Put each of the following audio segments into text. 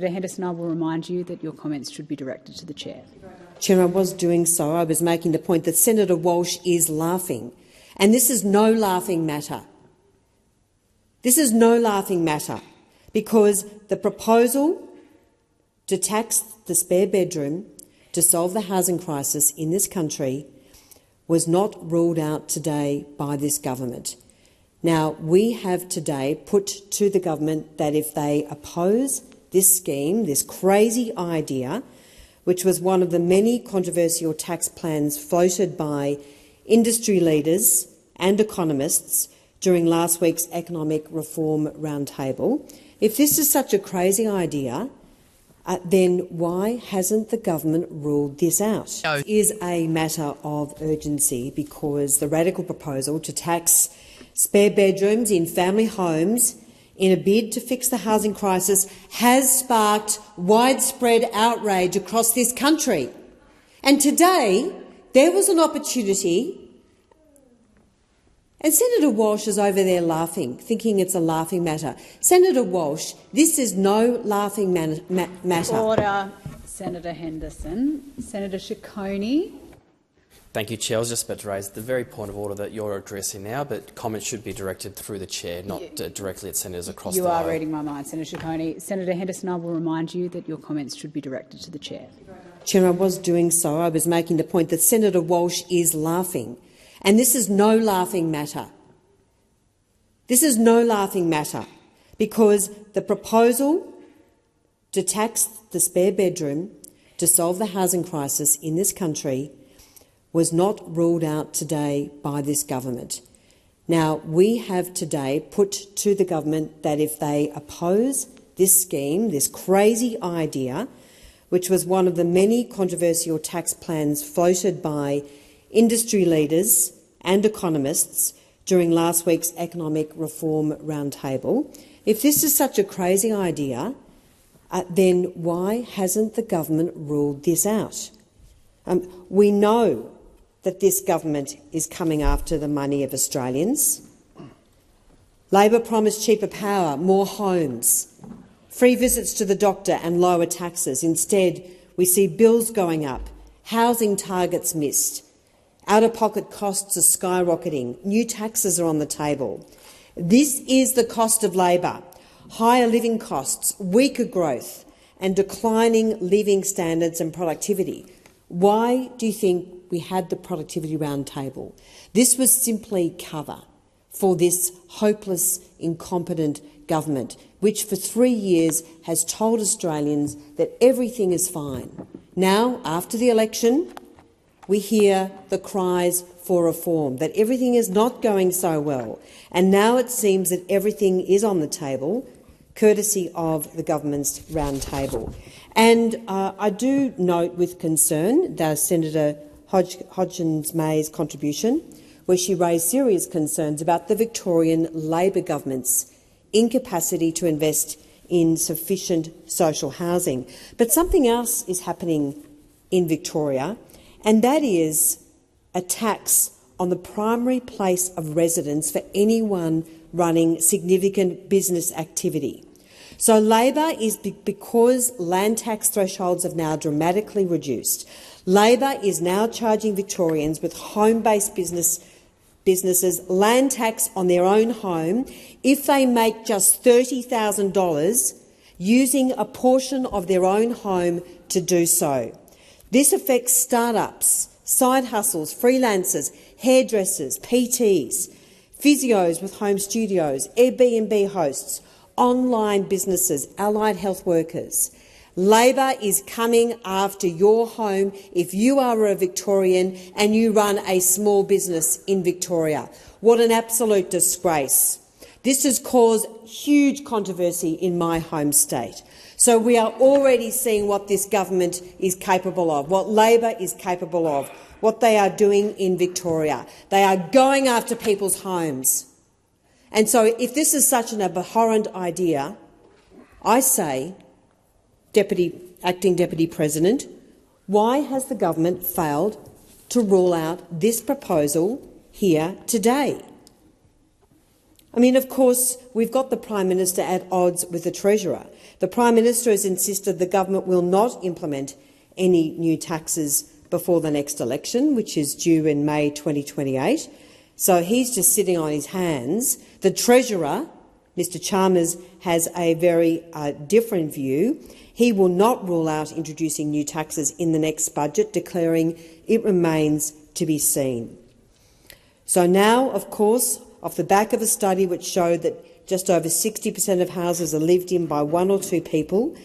Senator Henderson, I will remind you that your comments should be directed to the chair. Chair, I was doing so. I was making the point that Senator Walsh is laughing, and this is no laughing matter. This is no laughing matter because the proposal to tax the spare bedroom to solve the housing crisis in this country was not ruled out today by this government. Now, we have today put to the government that if they oppose this scheme, this crazy idea, which was one of the many controversial tax plans floated by industry leaders and economists during last week's economic reform roundtable, if this is such a crazy idea, then why hasn't the government ruled this out? It is a matter of urgency because the radical proposal to tax spare bedrooms in family homes in a bid to fix the housing crisis has sparked widespread outrage across this country. And today there was an opportunity, and Senator Walsh is over there laughing, thinking it's a laughing matter. Senator Walsh, this is no laughing matter. Order, Senator Henderson. Senator Ciccone. Thank you, Chair. I was just about to raise the very point of order that you're addressing now, but comments should be directed through the chair, not directly at senators across the aisle. You are reading my mind, Senator Ciccone. Senator Henderson, I will remind you that your comments should be directed to the chair. Chair, I was doing so. I was making the point that Senator Walsh is laughing, and this is no laughing matter. This is no laughing matter because the proposal to tax the spare bedroom to solve the housing crisis in this country was not ruled out today by this government. Now, we have today put to the government that if they oppose this scheme, this crazy idea, which was one of the many controversial tax plans floated by industry leaders and economists during last week's economic reform roundtable, if this is such a crazy idea, then why hasn't the government ruled this out? We know that this government is coming after the money of Australians. Labor promised cheaper power, more homes, free visits to the doctor and lower taxes. Instead, we see bills going up, housing targets missed, out-of-pocket costs are skyrocketing, new taxes are on the table. This is the cost of labour: higher living costs, weaker growth and declining living standards and productivity. Why do you think we had the productivity roundtable? This was simply cover for this hopeless, incompetent government, which for 3 years has told Australians that everything is fine. Now, after the election, we hear the cries for reform, that everything is not going so well, and now it seems that everything is on the table, courtesy of the government's roundtable. And I do note with concern that Senator Hodgins-May's contribution, where she raised serious concerns about the Victorian Labor government's incapacity to invest in sufficient social housing. But something else is happening in Victoria, and that is a tax on the primary place of residence for anyone running significant business activity. So Labor is because land tax thresholds have now dramatically reduced. Labor is now charging Victorians with home-based businesses land tax on their own home if they make just $30,000 using a portion of their own home to do so. This affects start-ups, side hustles, freelancers, hairdressers, PTs, physios with home studios, Airbnb hosts, online businesses, allied health workers. Labor is coming after your home if you are a Victorian and you run a small business in Victoria. What an absolute disgrace. This has caused huge controversy in my home state. So we are already seeing what this government is capable of, what Labor is capable of, what they are doing in Victoria. They are going after people's homes. And so if this is such an abhorrent idea, I say, Acting Deputy President, why has the government failed to rule out this proposal here today? I mean, of course, we've got the Prime Minister at odds with the Treasurer. The Prime Minister has insisted the government will not implement any new taxes before the next election, which is due in May 2028. So he's just sitting on his hands. The Treasurer, Mr Chalmers, has a very different view. He will not rule out introducing new taxes in the next budget, declaring it remains to be seen. So now, of course, off the back of a study which showed that just over 60% of houses are lived in by one or two people,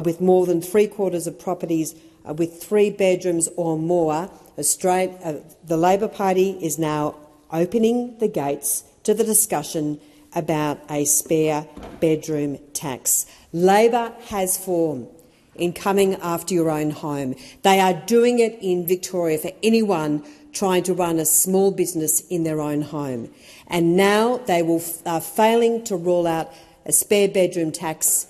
with more than three-quarters of properties with 3 bedrooms or more, the Labor Party is now opening the gates to the discussion about a spare bedroom tax. Labor has form in coming after your own home. They are doing it in Victoria for anyone trying to run a small business in their own home. And now they are failing to rule out a spare bedroom tax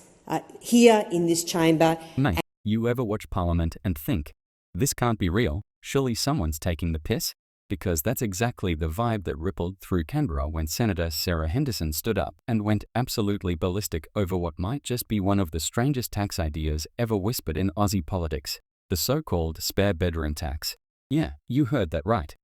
here in this chamber. Mate, you ever watch Parliament and think, this can't be real, surely someone's taking the piss? Because that's exactly the vibe that rippled through Canberra when Senator Sarah Henderson stood up and went absolutely ballistic over what might just be one of the strangest tax ideas ever whispered in Aussie politics, the so-called spare bedroom tax. Yeah, you heard that right.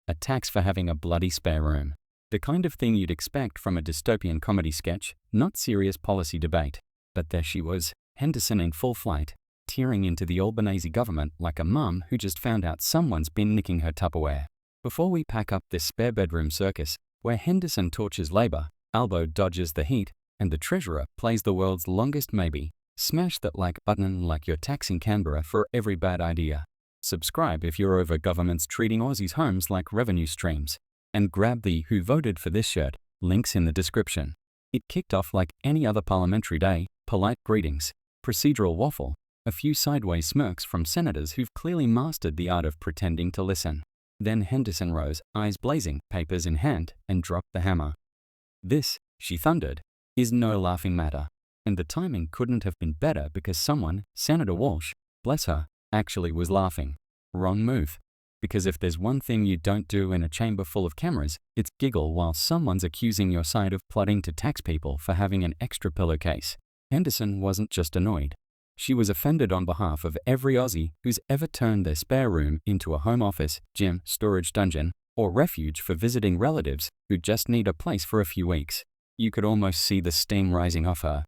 A tax for having a bloody spare room. The kind of thing you'd expect from a dystopian comedy sketch, not serious policy debate. But there she was, Henderson in full flight, tearing into the Albanese government like a mum who just found out someone's been nicking her Tupperware. Before we pack up this spare bedroom circus, where Henderson tortures Labor, Albo dodges the heat, and the Treasurer plays the world's longest maybe, smash that like button like you're taxing Canberra for every bad idea. Subscribe if you're over governments treating Aussies' homes like revenue streams. And grab the Who Voted for This shirt, links in the description. It kicked off like any other parliamentary day, polite greetings, procedural waffle, a few sideways smirks from senators who've clearly mastered the art of pretending to listen. Then Henderson rose, eyes blazing, papers in hand, and dropped the hammer. This, she thundered, is no laughing matter. And the timing couldn't have been better because someone, Senator Walsh, bless her, actually was laughing. Wrong move. Because if there's one thing you don't do in a chamber full of cameras, it's giggle while someone's accusing your side of plotting to tax people for having an extra pillowcase. Henderson wasn't just annoyed. She was offended on behalf of every Aussie who's ever turned their spare room into a home office, gym, storage dungeon, or refuge for visiting relatives who just need a place for a few weeks. You could almost see the steam rising off her.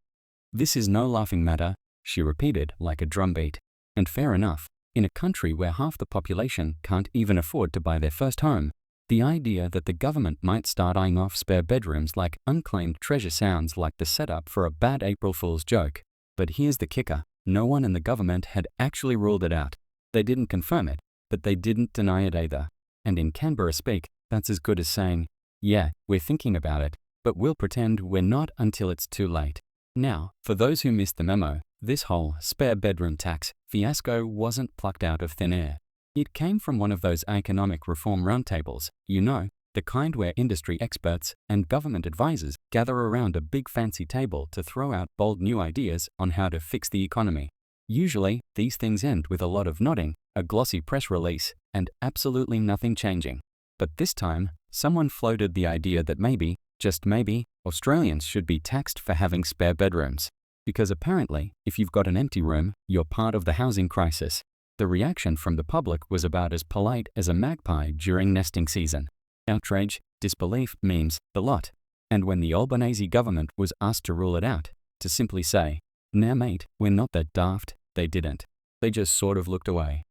This is no laughing matter, she repeated like a drumbeat. And fair enough. In a country where half the population can't even afford to buy their first home, the idea that the government might start eyeing off spare bedrooms like unclaimed treasure sounds like the setup for a bad April Fool's joke. But here's the kicker. No one in the government had actually ruled it out. They didn't confirm it, but they didn't deny it either. And in Canberra speak, that's as good as saying, yeah, we're thinking about it, but we'll pretend we're not until it's too late. Now, for those who missed the memo, this whole spare bedroom tax fiasco wasn't plucked out of thin air. It came from one of those economic reform roundtables, you know, the kind where industry experts and government advisors gather around a big fancy table to throw out bold new ideas on how to fix the economy. Usually, these things end with a lot of nodding, a glossy press release, and absolutely nothing changing. But this time, someone floated the idea that maybe, just maybe, Australians should be taxed for having spare bedrooms. Because apparently, if you've got an empty room, you're part of the housing crisis. The reaction from the public was about as polite as a magpie during nesting season. Outrage, disbelief, memes, the lot. And when the Albanese government was asked to rule it out, to simply say, nah mate, we're not that daft, they didn't. They just sort of looked away.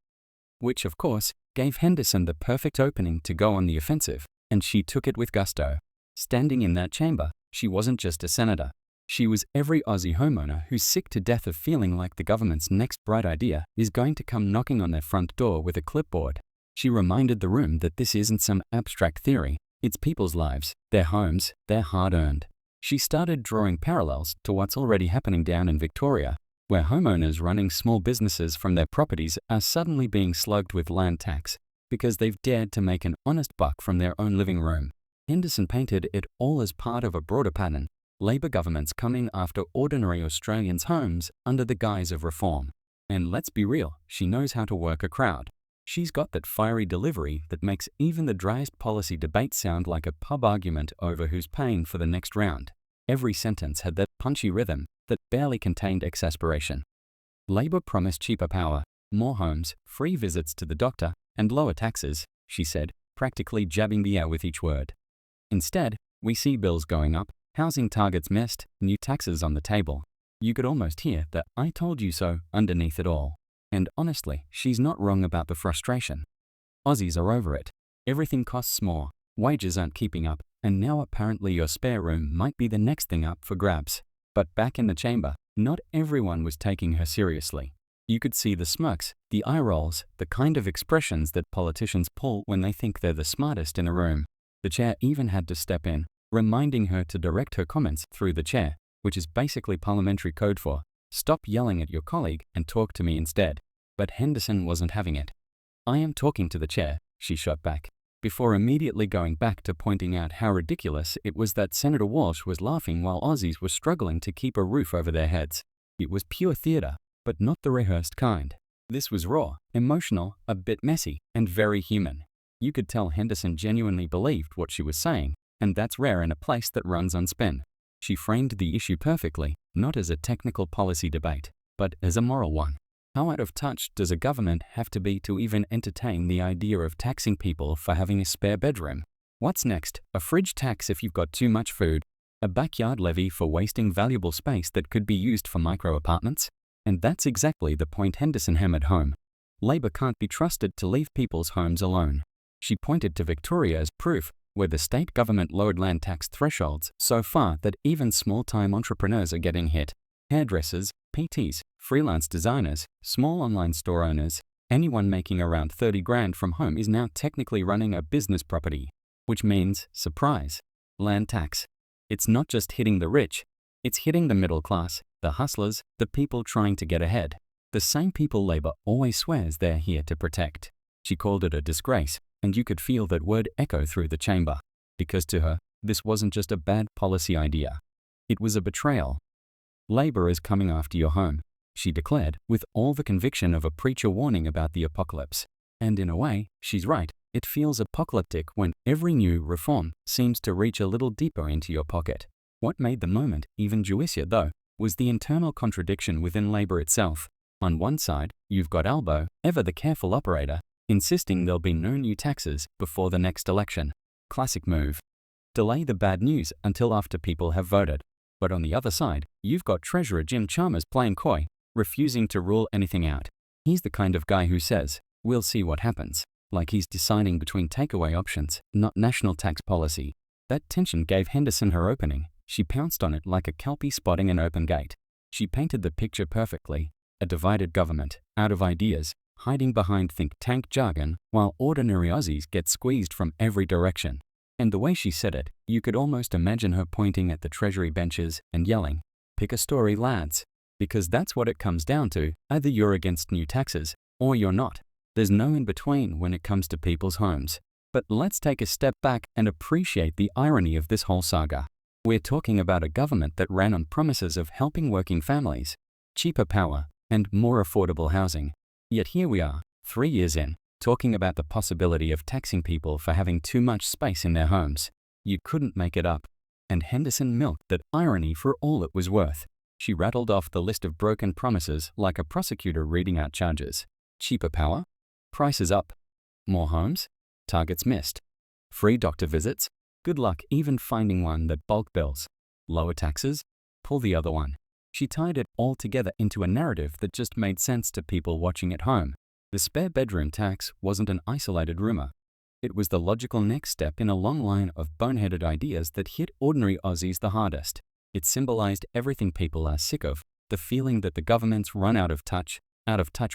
Which, of course, gave Henderson the perfect opening to go on the offensive, and she took it with gusto. Standing in that chamber, she wasn't just a senator. She was every Aussie homeowner who's sick to death of feeling like the government's next bright idea is going to come knocking on their front door with a clipboard. She reminded the room that this isn't some abstract theory, it's people's lives, their homes, their hard-earned. She started drawing parallels to what's already happening down in Victoria, where homeowners running small businesses from their properties are suddenly being slugged with land tax because they've dared to make an honest buck from their own living room. Henderson painted it all as part of a broader pattern. Labor governments coming after ordinary Australians' homes under the guise of reform. And let's be real, she knows how to work a crowd. She's got that fiery delivery that makes even the driest policy debate sound like a pub argument over who's paying for the next round. Every sentence had that punchy rhythm that barely contained exasperation. Labor promised cheaper power, more homes, free visits to the doctor, and lower taxes, she said, practically jabbing the air with each word. Instead, we see bills going up, housing targets missed, new taxes on the table. You could almost hear the "I told you so" underneath it all. And honestly, she's not wrong about the frustration. Aussies are over it. Everything costs more, wages aren't keeping up, and now apparently your spare room might be the next thing up for grabs. But back in the chamber, not everyone was taking her seriously. You could see the smirks, the eye rolls, the kind of expressions that politicians pull when they think they're the smartest in a room. The chair even had to step in, reminding her to direct her comments through the chair, which is basically parliamentary code for "stop yelling at your colleague and talk to me instead." But Henderson wasn't having it. "I am talking to the chair," she shot back, before immediately going back to pointing out how ridiculous it was that Senator Walsh was laughing while Aussies were struggling to keep a roof over their heads. It was pure theatre, but not the rehearsed kind. This was raw, emotional, a bit messy, and very human. You could tell Henderson genuinely believed what she was saying, and that's rare in a place that runs on spin. She framed the issue perfectly, not as a technical policy debate, but as a moral one. How out of touch does a government have to be to even entertain the idea of taxing people for having a spare bedroom? What's next? A fridge tax if you've got too much food? A backyard levy for wasting valuable space that could be used for micro-apartments? And that's exactly the point Henderson hammered home. Labor can't be trusted to leave people's homes alone. She pointed to Victoria as proof, where the state government lowered land tax thresholds so far that even small-time entrepreneurs are getting hit. Hairdressers, PTs, freelance designers, small online store owners, anyone making around 30 grand from home is now technically running a business property, which means, surprise, land tax. It's not just hitting the rich, it's hitting the middle class, the hustlers, the people trying to get ahead. The same people Labor always swears they're here to protect. She called it a disgrace, and you could feel that word echo through the chamber, because to her, this wasn't just a bad policy idea. It was a betrayal. "Labor is coming after your home," she declared, with all the conviction of a preacher warning about the apocalypse. And in a way, she's right. It feels apocalyptic when every new reform seems to reach a little deeper into your pocket. What made the moment even juicier, though, was the internal contradiction within Labor itself. On one side, you've got Albo, ever the careful operator, insisting there'll be no new taxes before the next election. Classic move. Delay the bad news until after people have voted. But on the other side, you've got Treasurer Jim Chalmers playing coy, refusing to rule anything out. He's the kind of guy who says, "We'll see what happens," like he's deciding between takeaway options, not national tax policy. That tension gave Henderson her opening. She pounced on it like a kelpie spotting an open gate. She painted the picture perfectly. A divided government, out of ideas, hiding behind think tank jargon, while ordinary Aussies get squeezed from every direction. And the way she said it, you could almost imagine her pointing at the Treasury benches and yelling, "Pick a story, lads." Because that's what it comes down to. Either you're against new taxes, or you're not. There's no in between when it comes to people's homes. But let's take a step back and appreciate the irony of this whole saga. We're talking about a government that ran on promises of helping working families, cheaper power, and more affordable housing. Yet here we are, 3 years in, talking about the possibility of taxing people for having too much space in their homes. You couldn't make it up. And Henderson milked that irony for all it was worth. She rattled off the list of broken promises like a prosecutor reading out charges. Cheaper power? Prices up. More homes? Targets missed. Free doctor visits? Good luck even finding one that bulk bills. Lower taxes? Pull the other one. She tied it all together into a narrative that just made sense to people watching at home. The spare bedroom tax wasn't an isolated rumor. It was the logical next step in a long line of boneheaded ideas that hit ordinary Aussies the hardest. It symbolized everything people are sick of, the feeling that the government's run out of touch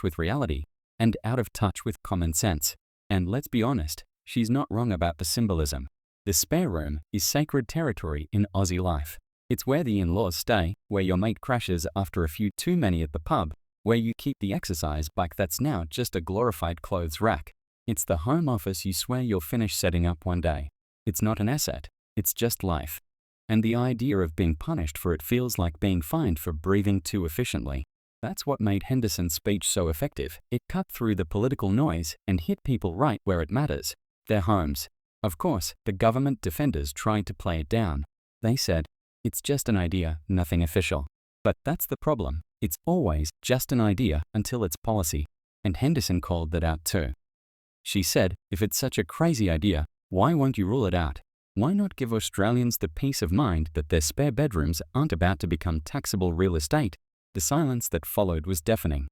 with reality, and out of touch with common sense. And let's be honest, she's not wrong about the symbolism. The spare room is sacred territory in Aussie life. It's where the in-laws stay, where your mate crashes after a few too many at the pub, where you keep the exercise bike that's now just a glorified clothes rack. It's the home office you swear you'll finish setting up one day. It's not an asset, it's just life. And the idea of being punished for it feels like being fined for breathing too efficiently. That's what made Henderson's speech so effective. It cut through the political noise and hit people right where it matters, their homes. Of course, the government defenders tried to play it down. They said, "It's just an idea, nothing official." But that's the problem. It's always just an idea until it's policy. And Henderson called that out too. She said, if it's such a crazy idea, why won't you rule it out? Why not give Australians the peace of mind that their spare bedrooms aren't about to become taxable real estate? The silence that followed was deafening.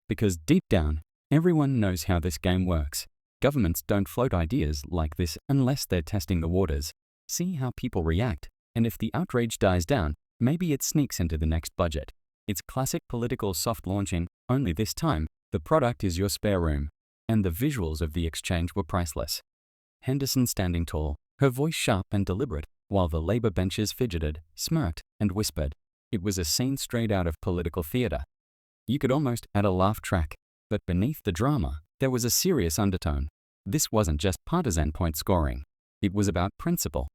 Because deep down, everyone knows how this game works. Governments don't float ideas like this unless they're testing the waters. See how people react, and if the outrage dies down, maybe it sneaks into the next budget. It's classic political soft launching, only this time, the product is your spare room. And the visuals of the exchange were priceless. Henderson standing tall, her voice sharp and deliberate, while the Labour benches fidgeted, smirked, and whispered. It was a scene straight out of political theatre. You could almost add a laugh track, but beneath the drama, there was a serious undertone. This wasn't just partisan point scoring. It was about principle.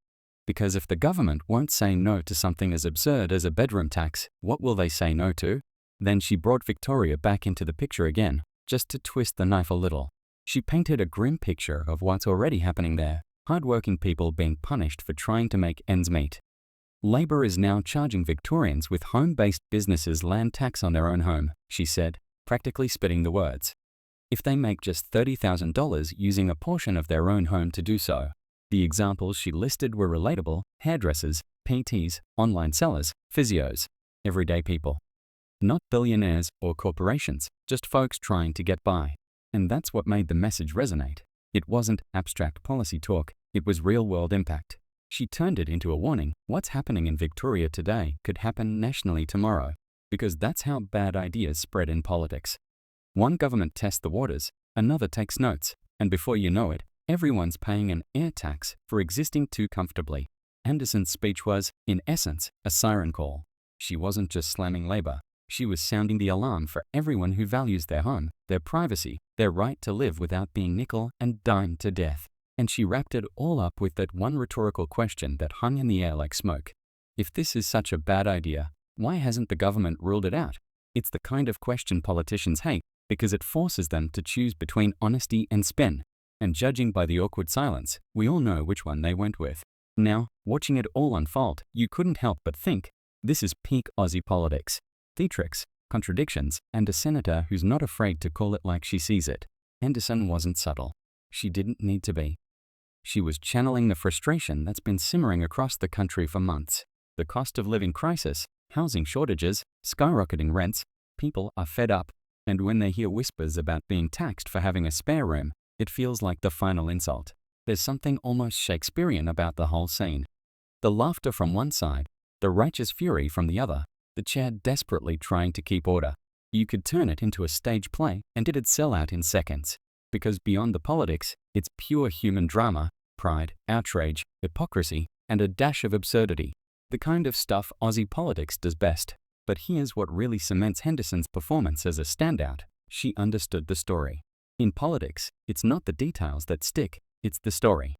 Because if the government won't say no to something as absurd as a bedroom tax, what will they say no to? Then she brought Victoria back into the picture again, just to twist the knife a little. She painted a grim picture of what's already happening there, hard-working people being punished for trying to make ends meet. Labor is now charging Victorians with home-based businesses land tax on their own home, she said, practically spitting the words. If they make just $30,000 using a portion of their own home to do so. The examples she listed were relatable: hairdressers, PTs, online sellers, physios, everyday people. Not billionaires or corporations, just folks trying to get by. And that's what made the message resonate. It wasn't abstract policy talk, it was real-world impact. She turned it into a warning: what's happening in Victoria today could happen nationally tomorrow, because that's how bad ideas spread in politics. One government tests the waters, another takes notes, and before you know it, everyone's paying an air tax for existing too comfortably. Henderson's speech was, in essence, a siren call. She wasn't just slamming Labor. She was sounding the alarm for everyone who values their home, their privacy, their right to live without being nickel and dimed to death. And she wrapped it all up with that one rhetorical question that hung in the air like smoke. If this is such a bad idea, why hasn't the government ruled it out? It's the kind of question politicians hate because it forces them to choose between honesty and spin. And judging by the awkward silence, we all know which one they went with. Now, watching it all unfold, you couldn't help but think, this is peak Aussie politics. Theatrics, contradictions, and a senator who's not afraid to call it like she sees it. Henderson wasn't subtle. She didn't need to be. She was channeling the frustration that's been simmering across the country for months. The cost of living crisis, housing shortages, skyrocketing rents, people are fed up. And when they hear whispers about being taxed for having a spare room, it feels like the final insult. There's something almost Shakespearean about the whole scene. The laughter from one side, the righteous fury from the other, the chair desperately trying to keep order. You could turn it into a stage play and it'd sell out in seconds. Because beyond the politics, it's pure human drama, pride, outrage, hypocrisy, and a dash of absurdity. The kind of stuff Aussie politics does best. But here's what really cements Henderson's performance as a standout. She understood the story. In politics, it's not the details that stick, it's the story.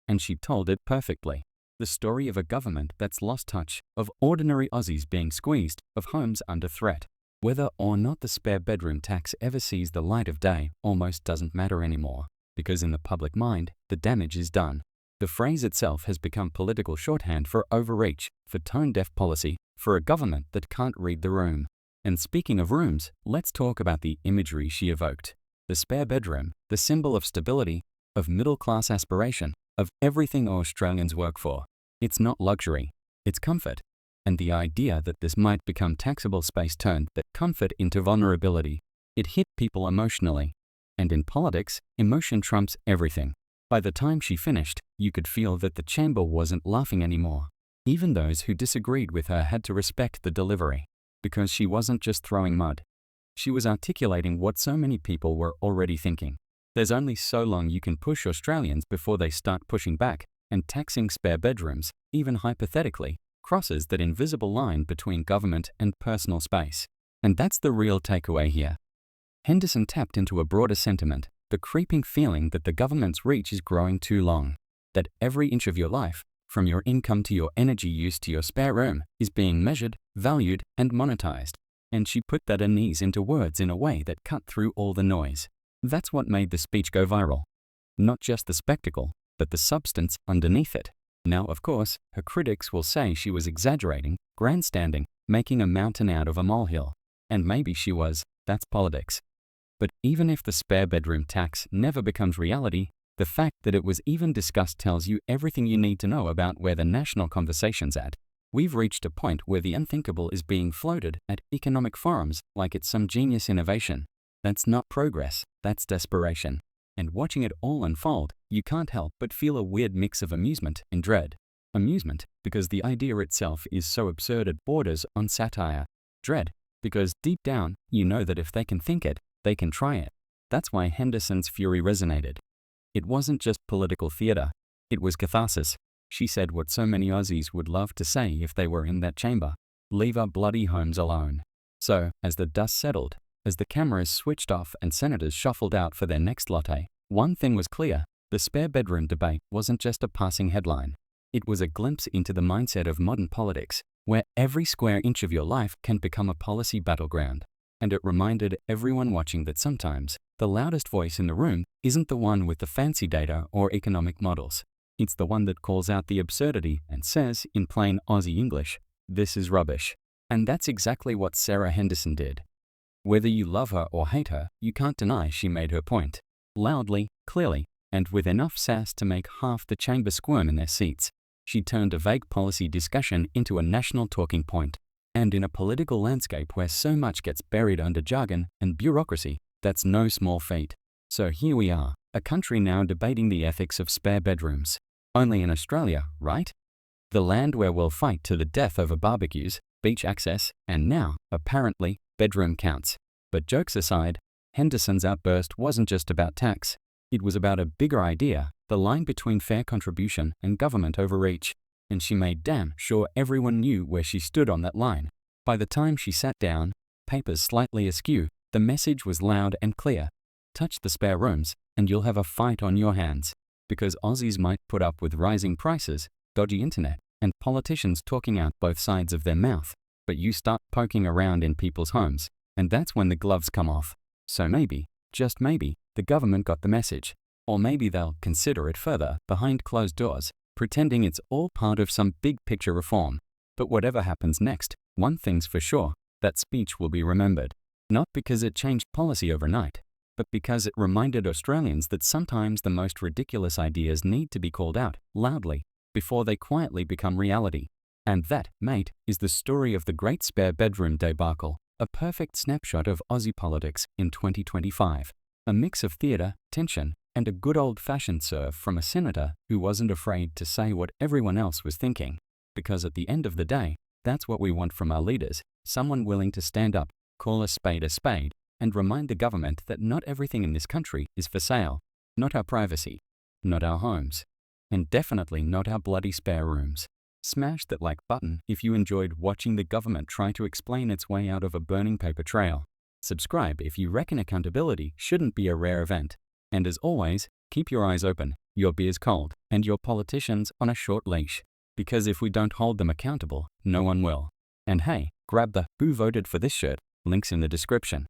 And she told it perfectly. The story of a government that's lost touch, of ordinary Aussies being squeezed, of homes under threat. Whether or not the spare bedroom tax ever sees the light of day almost doesn't matter anymore, because in the public mind, the damage is done. The phrase itself has become political shorthand for overreach, for tone-deaf policy, for a government that can't read the room. And speaking of rooms, let's talk about the imagery she evoked. The spare bedroom, the symbol of stability, of middle-class aspiration, of everything Australians work for. It's not luxury, it's comfort. And the idea that this might become taxable space turned that comfort into vulnerability. It hit people emotionally. And in politics, emotion trumps everything. By the time she finished, you could feel that the chamber wasn't laughing anymore. Even those who disagreed with her had to respect the delivery. Because she wasn't just throwing mud. She was articulating what so many people were already thinking. There's only so long you can push Australians before they start pushing back, and taxing spare bedrooms, even hypothetically, crosses that invisible line between government and personal space. And that's the real takeaway here. Henderson tapped into a broader sentiment, the creeping feeling that the government's reach is growing too long. That every inch of your life, from your income to your energy use to your spare room, is being measured, valued, and monetized. and she put that unease into words in a way that cut through all the noise. That's what made the speech go viral. Not just the spectacle, but the substance underneath it. Now, of course, her critics will say she was exaggerating, grandstanding, making a mountain out of a molehill. And maybe she was. That's politics. But even if the spare bedroom tax never becomes reality, the fact that it was even discussed tells you everything you need to know about where the national conversation's at. We've reached a point where the unthinkable is being floated at economic forums like it's some genius innovation. That's not progress, that's desperation. And watching it all unfold, you can't help but feel a weird mix of amusement and dread. Amusement, because the idea itself is so absurd it borders on satire. Dread, because deep down, you know that if they can think it, they can try it. That's why Henderson's fury resonated. It wasn't just political theatre, it was catharsis. She said what so many Aussies would love to say if they were in that chamber: leave our bloody homes alone. So, as the dust settled, as the cameras switched off and senators shuffled out for their next latte, one thing was clear: the spare bedroom debate wasn't just a passing headline. It was a glimpse into the mindset of modern politics, where every square inch of your life can become a policy battleground. And it reminded everyone watching that sometimes the loudest voice in the room isn't the one with the fancy data or economic models. It's the one that calls out the absurdity and says, in plain Aussie English, "This is rubbish." And that's exactly what Sarah Henderson did. Whether you love her or hate her, you can't deny she made her point. Loudly, clearly, and with enough sass to make half the chamber squirm in their seats. She turned a vague policy discussion into a national talking point. And in a political landscape where so much gets buried under jargon and bureaucracy, that's no small feat. So here we are, a country now debating the ethics of spare bedrooms. Only in Australia, right? The land where we'll fight to the death over barbecues, beach access, and now, apparently, bedroom counts. But jokes aside, Henderson's outburst wasn't just about tax. It was about a bigger idea, the line between fair contribution and government overreach. And she made damn sure everyone knew where she stood on that line. By the time she sat down, papers slightly askew, the message was loud and clear. Touch the spare rooms, and you'll have a fight on your hands. Because Aussies might put up with rising prices, dodgy internet, and politicians talking out both sides of their mouth. But you start poking around in people's homes, and that's when the gloves come off. So maybe, just maybe, the government got the message. Or maybe they'll consider it further behind closed doors, pretending it's all part of some big picture reform. But whatever happens next, one thing's for sure, that speech will be remembered. Not because it changed policy overnight, but because it reminded Australians that sometimes the most ridiculous ideas need to be called out, loudly, before they quietly become reality. And that, mate, is the story of the great spare bedroom debacle, a perfect snapshot of Aussie politics in 2025. A mix of theatre, tension, and a good old-fashioned serve from a senator who wasn't afraid to say what everyone else was thinking. Because at the end of the day, that's what we want from our leaders, someone willing to stand up, call a spade, and remind the government that not everything in this country is for sale. Not our privacy, not our homes, and definitely not our bloody spare rooms. Smash that like button if you enjoyed watching the government try to explain its way out of a burning paper trail. Subscribe if you reckon accountability shouldn't be a rare event. And as always, keep your eyes open, your beers cold, and your politicians on a short leash. Because if we don't hold them accountable, no one will. And hey, grab the "Who Voted for This" shirt, links in the description.